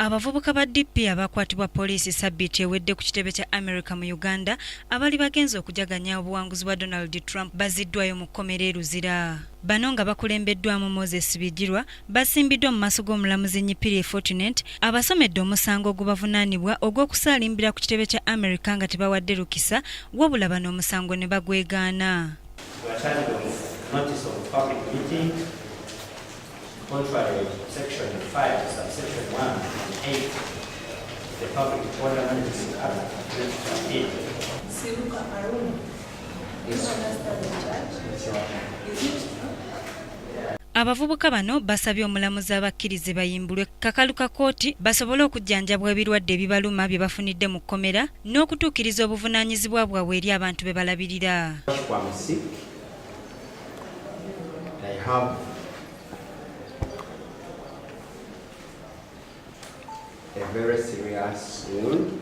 Abavubuka ba DP abakwatibwa poliisi sabbiiti ewedde ku kitebe kya America mu Uganda abali bagenze okujaganya obuwanguzi bwa Donald Trump baziddwayo mu kkomera e Luzira. Bano nga bakulembeddwamu Moses Bijirwa basimbiddwa mu maaso g'omulamuzi Nyipiri Fortunate abasomedde omusango ogubavunaanibwa ogw'okusaalimbira ku kitebe kya America nga tebawadde lukisa wabula bano omusango ne bagwegaana. Contrary to Section 5, Subsection 1 and 8, the Public Order Management Act 2015. Abavubuka bano basabye omulamuzi abakkirize bayimbulwe kakalu ka kooti basobole okujjanjabwa ebirwadde ebibaluma bye bafunidde mu kkomera n'okutuukiriza obuvunaanyizibwa bwabwe eri abantu be balabirira. A very serious wound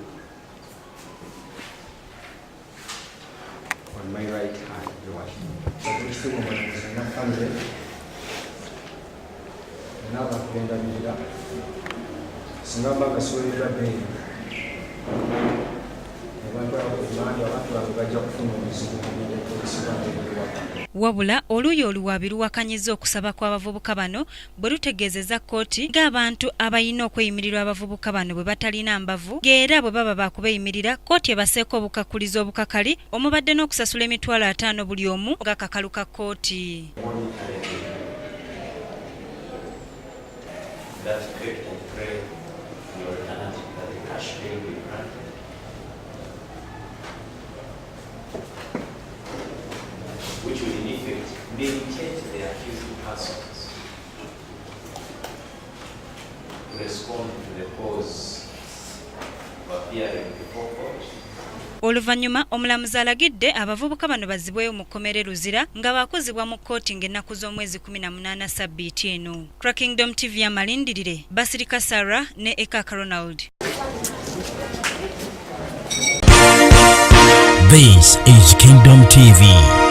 on my right hand, Your Wabula oluuyi oluwaabi luwakanyiza okusaba kw'abavubuka bano bwe lutegeezeza kkooti ng'abantu abayina okweyimirirwa abavubuka bano bwe batalina mbavu ng'era bwe baba baakubeeyimirira kkooti ebaseeko obukakkulizo obukakali omubadde n'okusasula emitwalo 5 buli omu nga kakalu ka kkooti. Which will in effect mediate the accused persons to respond to the cause of appearing before court. Oluvannyuma omulamuzi alagidde abavubuka bano bazibweyo mu kkomera e Luzira nga baakuzibwa mu kkooti ng'ennaku z'omwezi 18 sabbiiti eno. Kingdom TV amalindirire Basirika Sarah ne Ekaka Ronald. This is Kingdom TV.